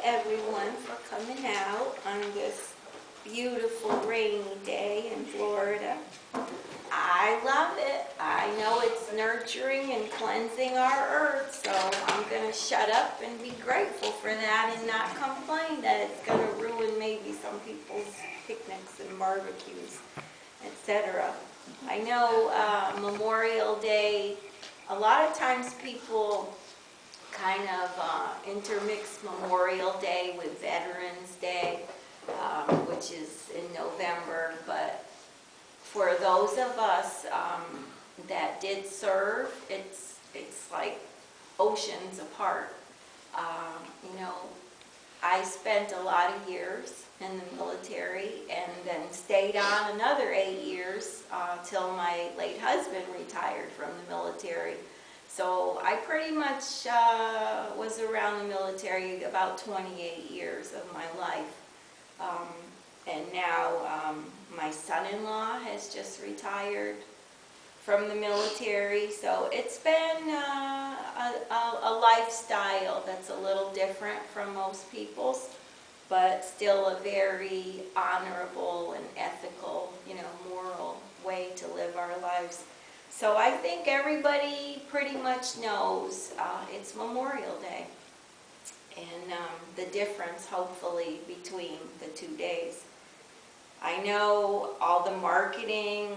everyone for coming out on this beautiful rainy day in Florida. I love it. I know it's nurturing and cleansing our earth, so I'm going to shut up and be grateful for that and not complain that it's going to ruin maybe some people's picnics and barbecues, etc. I know Memorial Day, a lot of times people kind of intermix Memorial Day with Veterans Day, which is in November, but for those of us that did serve, it's like oceans apart. You know, I spent a lot of years in the military and then stayed on another 8 years till my late husband retired from the military. So I pretty much was around the military about 28 years of my life. And now my son-in-law has just retired from the military, so it's been a lifestyle that's a little different from most people's, but still a very honorable and ethical, you know, moral way to live our lives. So I think everybody pretty much knows it's Memorial Day and the difference, hopefully, between the 2 days. I know all the marketing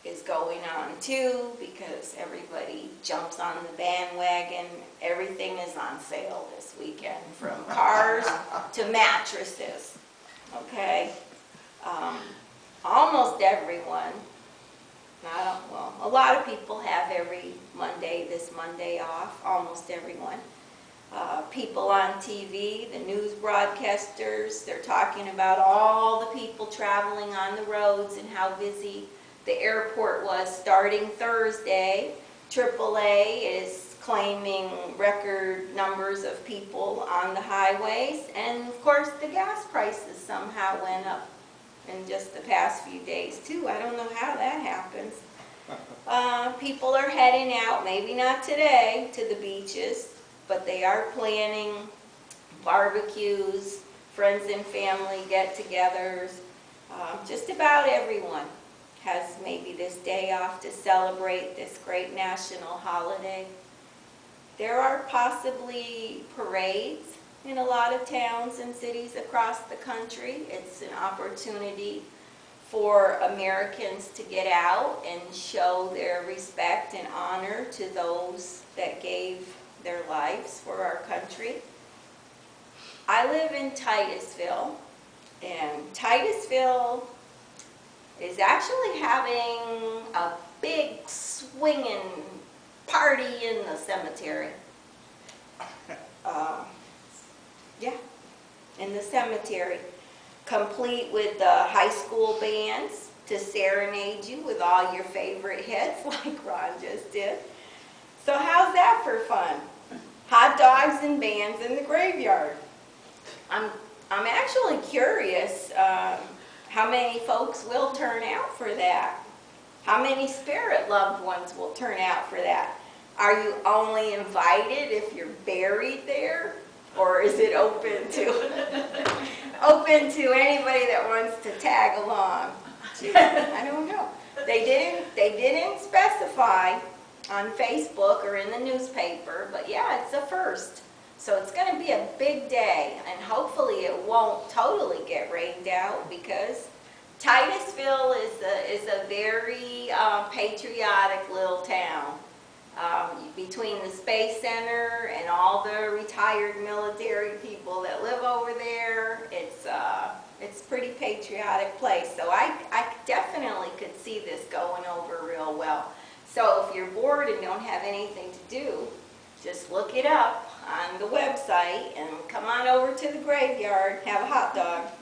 is going on too because everybody jumps on the bandwagon. Everything is on sale this weekend, from cars to mattresses, okay? Almost everyone, well, a lot of people have every Monday, this Monday off, almost everyone. People on TV, the news broadcasters, they're talking about all the people traveling on the roads and how busy the airport was starting Thursday. AAA is claiming record numbers of people on the highways, and of course the gas prices somehow went up in just the past few days too. I don't know how that happens. People are heading out, maybe not today, to the beaches, but they are planning barbecues, friends and family get-togethers. Just about everyone has maybe this day off to celebrate this great national holiday. There are possibly parades in a lot of towns and cities across the country. It's an opportunity for Americans to get out and show their respect and honor to those that gave their lives for our country. I live in Titusville, and Titusville is actually having a big swinging party in the cemetery. Yeah, in the cemetery, complete with the high school bands to serenade you with all your favorite hits like Ron just did. So how's that for fun? Hot dogs and bands in the graveyard. I'm actually curious how many folks will turn out for that. How many spirit loved ones will turn out for that? Are you only invited if you're buried there? Or is it open to anybody that wants to tag along? Gee, I don't know. They didn't specify on Facebook or in the newspaper, but yeah, it's a first. So it's going to be a big day, and hopefully it won't totally get rained out, because Titusville is a very patriotic little town. Between the Space Center and all the retired military people that live over there, it's a pretty patriotic place. So I definitely could see this going over real well. So if you're bored and don't have anything to do, just look it up on the website and come on over to the graveyard, have a hot dog.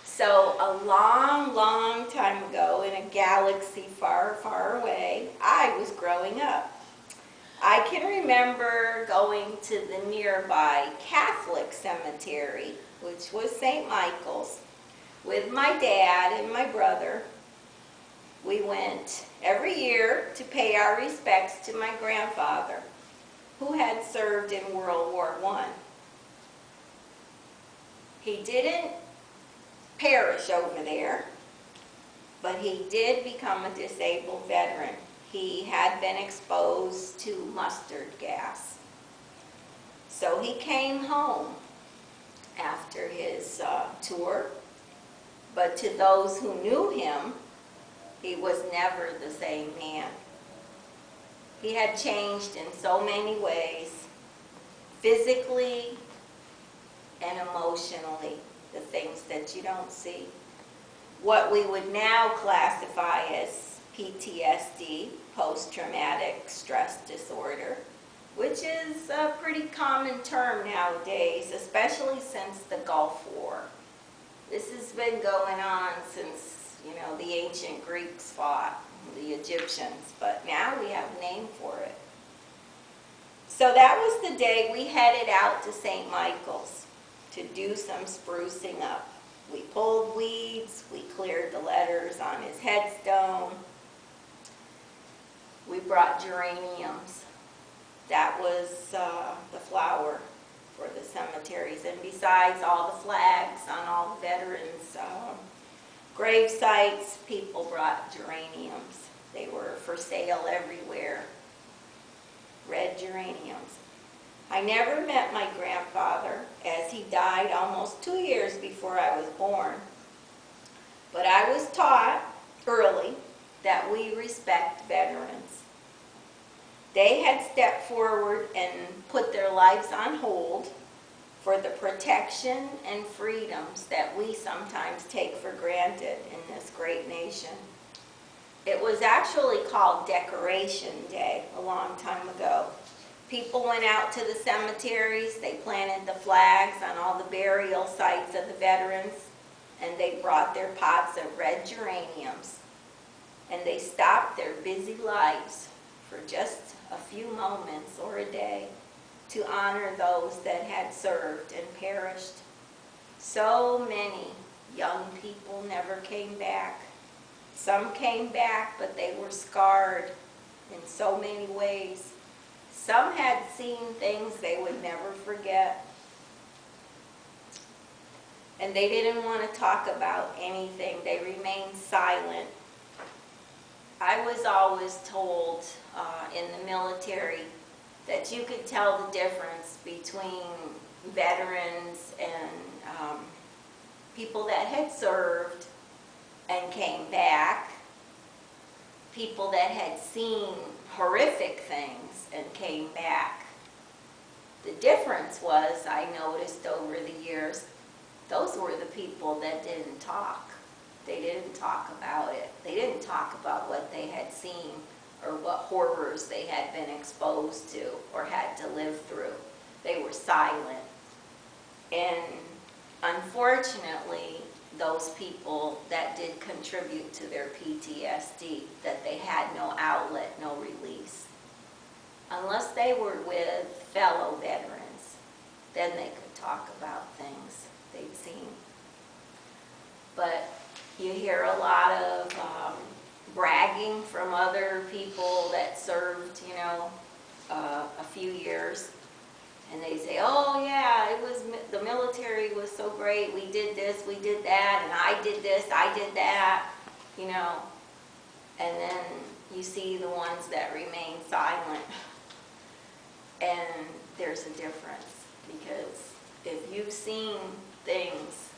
So a long, long time ago, in a galaxy far, far away, I was growing up. I can remember going to the nearby Catholic cemetery, which was St. Michael's, with my dad and my brother. We went every year to pay our respects to my grandfather, who had served in World War I. He didn't perish over there, but he did become a disabled veteran. He had been exposed to mustard gas. So he came home after his tour, but to those who knew him, he was never the same man. He had changed in so many ways, physically and emotionally, the things that you don't see. What we would now classify as PTSD, post-traumatic stress disorder, which is a pretty common term nowadays, especially since the Gulf War. This has been going on since, the ancient Greeks fought the Egyptians, but now we have a name for it. So that was the day we headed out to St. Michael's to do some sprucing up. We pulled weeds, we cleared the letters on his headstone. We brought geraniums. That was the flower for the cemeteries. And besides all the flags on all the veterans' grave sites, people brought geraniums. They were for sale everywhere. Red geraniums. I never met my grandfather, as he died almost 2 years before I was born. But I was taught early that we respect veterans. They had stepped forward and put their lives on hold for the protection and freedoms that we sometimes take for granted in this great nation. It was actually called Decoration Day a long time ago. People went out to the cemeteries, they planted the flags on all the burial sites of the veterans, and they brought their pots of red geraniums. And they stopped their busy lives for just a few moments or a day to honor those that had served and perished. So many young people never came back. Some came back, but they were scarred in so many ways. Some had seen things they would never forget. And they didn't want to talk about anything. They remained silent. I was always told in the military that you could tell the difference between veterans and people that had served and came back, people that had seen horrific things and came back. The difference was, I noticed over the years, those were the people that didn't talk. They didn't talk about it. They didn't talk about what they had seen or what horrors they had been exposed to or had to live through. They were silent. And unfortunately, those people that did contribute to their PTSD, that they had no outlet, no release. Unless they were with fellow veterans, then they could talk about things they'd seen. But you hear a lot of bragging from other people that served, a few years. And they say, oh yeah, the military was so great, we did this, we did that, and I did this, I did that, And then you see the ones that remain silent. And there's a difference, because if you've seen things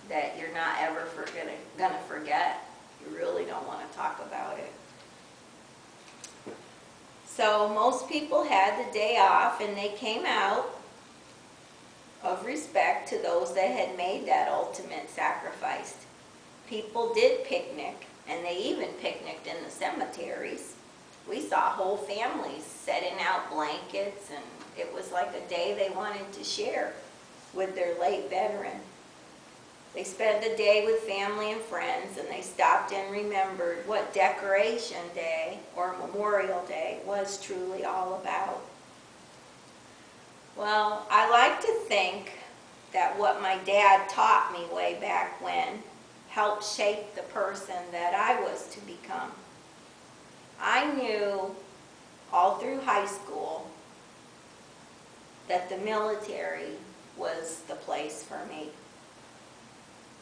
that you're not ever gonna forget, you really don't want to talk about it. So most people had the day off, and they came out of respect to those that had made that ultimate sacrifice. People did picnic, and they even picnicked in the cemeteries. We saw whole families setting out blankets, and it was like a day they wanted to share with their late veteran. They spent the day with family and friends, and they stopped and remembered what Decoration Day or Memorial Day was truly all about. Well, I like to think that what my dad taught me way back when helped shape the person that I was to become. I knew all through high school that the military was the place for me.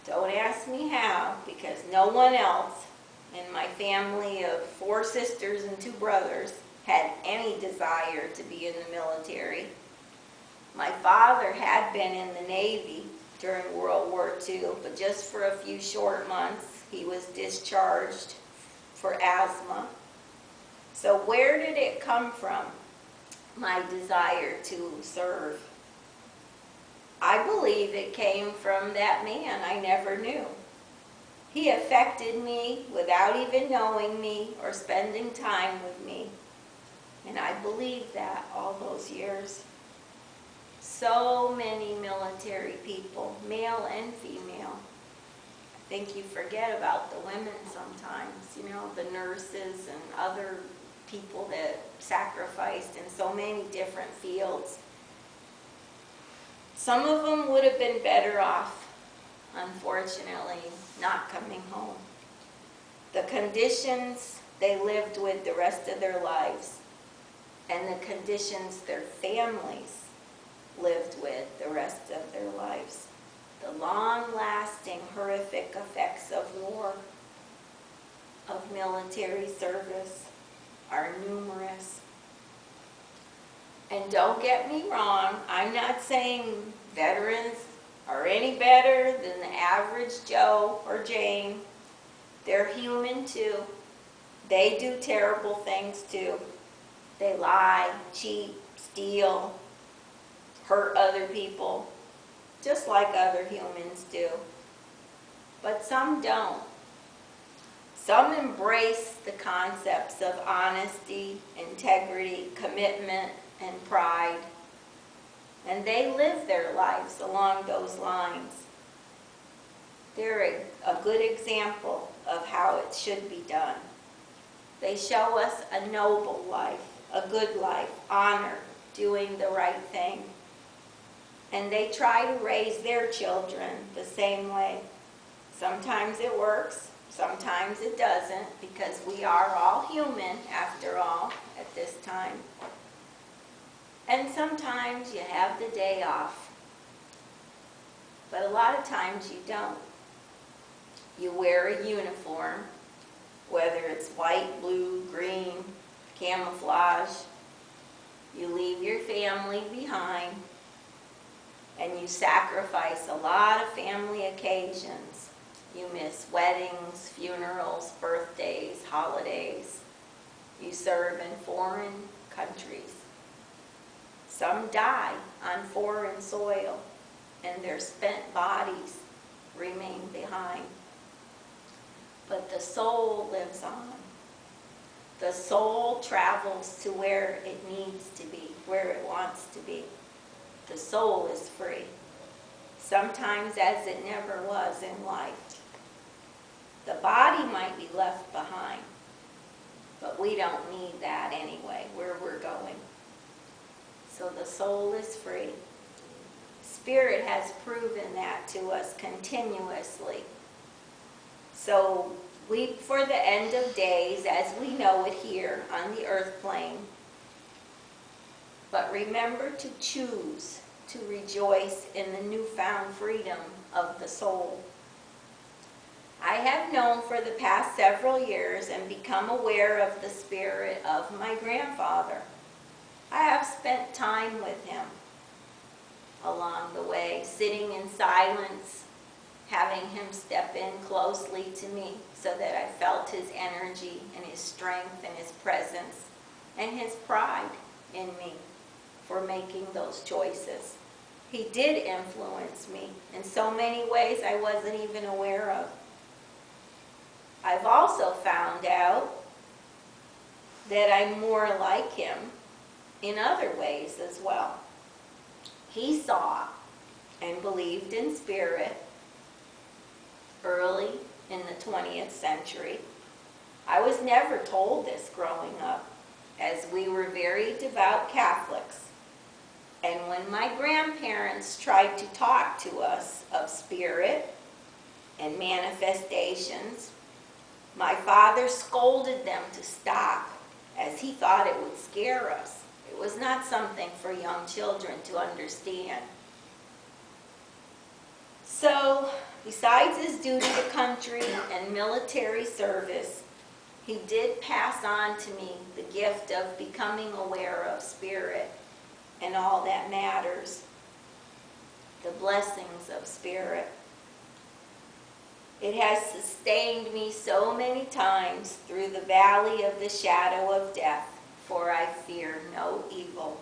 Don't ask me how, because no one else in my family of 4 sisters and 2 brothers had any desire to be in the military. My father had been in the Navy during World War II, but just for a few short months. He was discharged for asthma. So where did it come from, my desire to serve? I believe it came from that man I never knew. He affected me without even knowing me or spending time with me. And I believed that all those years. So many military people, male and female. I think you forget about the women sometimes, you know, the nurses and other people that sacrificed in so many different fields. Some of them would have been better off, unfortunately, not coming home. The conditions they lived with the rest of their lives, and the conditions their families lived with the rest of their lives. The long-lasting, horrific effects of war, of military service, are numerous. And don't get me wrong, I'm not saying veterans are any better than the average Joe or Jane. They're human too. They do terrible things too. They lie, cheat, steal, hurt other people, just like other humans do. But some don't. Some embrace the concepts of honesty, integrity, commitment, and pride. And they live their lives along those lines. They're a good example of how it should be done. They show us a noble life, a good life, honor, doing the right thing. And they try to raise their children the same way. Sometimes it works, sometimes it doesn't, because we are all human, after all, at this time. And sometimes you have the day off. But a lot of times you don't. You wear a uniform, whether it's white, blue, green, camouflage. You leave your family behind, and you sacrifice a lot of family occasions. You miss weddings, funerals, birthdays, holidays. You serve in foreign countries. Some die on foreign soil, and their spent bodies remain behind. But the soul lives on. The soul travels to where it needs to be, where it wants to be. The soul is free, sometimes as it never was in life. The body might be left behind, but we don't need that anyway, where we're going. So the soul is free. Spirit has proven that to us continuously. So for the end of days, as we know it here on the earth plane, but remember to choose to rejoice in the newfound freedom of the soul. I have known for the past several years and become aware of the spirit of my grandfather. I have spent time with him along the way, sitting in silence, having him step in closely to me so that I felt his energy and his strength and his presence and his pride in me for making those choices. He did influence me in so many ways I wasn't even aware of. I've also found out that I'm more like him in other ways as well. He saw and believed in spirit early in the 20th century. I was never told this growing up, as we were very devout Catholics. And when my grandparents tried to talk to us of spirit and manifestations, my father scolded them to stop, as he thought it would scare us. It was not something for young children to understand. So, besides his duty to country and military service, he did pass on to me the gift of becoming aware of spirit and all that matters, the blessings of spirit. It has sustained me so many times through the valley of the shadow of death, for I fear no evil.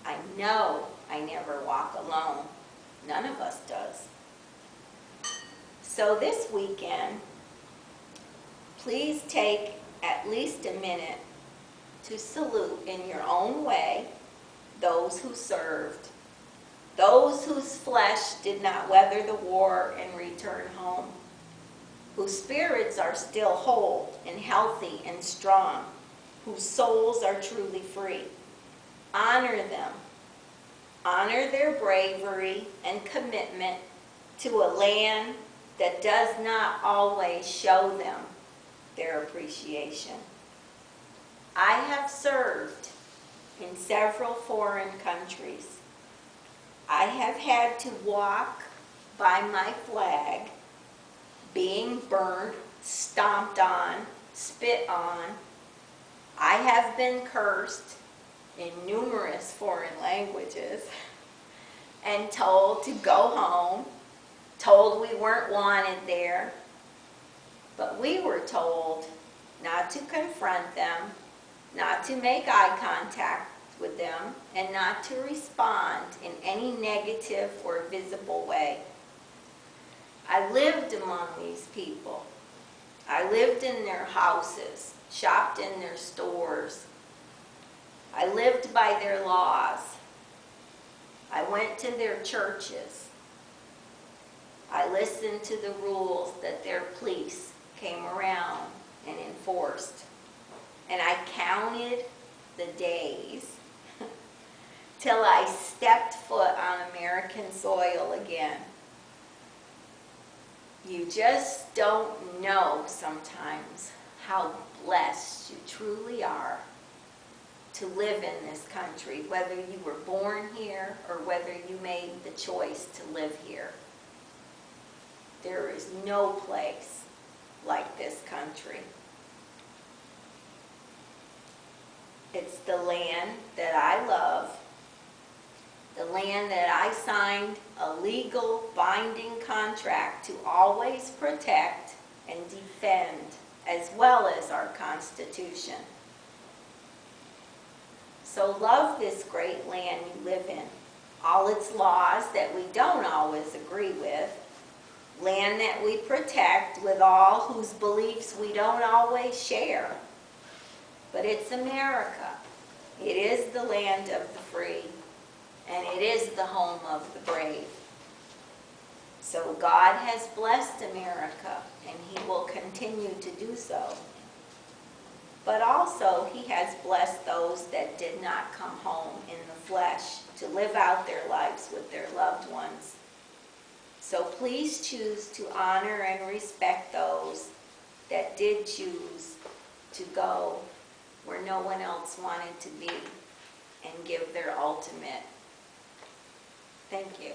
I know I never walk alone. None of us does. So this weekend, please take at least a minute to salute in your own way those who served, those whose flesh did not weather the war and return home, whose spirits are still whole and healthy and strong, whose souls are truly free. Honor them. Honor their bravery and commitment to a land that does not always show them their appreciation. I have served in several foreign countries. I have had to walk by my flag being burned, stomped on, spit on. I have been cursed in numerous foreign languages and told to go home, told we weren't wanted there. But we were told not to confront them, not to make eye contact with them, and not to respond in any negative or visible way. I lived among these people. I lived in their houses, shopped in their stores. I lived by their laws. I went to their churches. I listened to the rules that their police came around and enforced. And I counted the days till I stepped foot on American soil again. You just don't know sometimes how blessed you truly are to live in this country, whether you were born here or whether you made the choice to live here. There is no place like this country. It's the land that I love, the land that I signed a legal binding contract to always protect and defend, as well as our Constitution. So love this great land you live in, all its laws that we don't always agree with, land that we protect with all whose beliefs we don't always share. But it's America. It is the land of the free, and it is the home of the brave. So God has blessed America, and He will continue to do so. But also, He has blessed those that did not come home in the flesh to live out their lives with their loved ones. So please choose to honor and respect those that did choose to go where no one else wanted to be and give their ultimate. Thank you.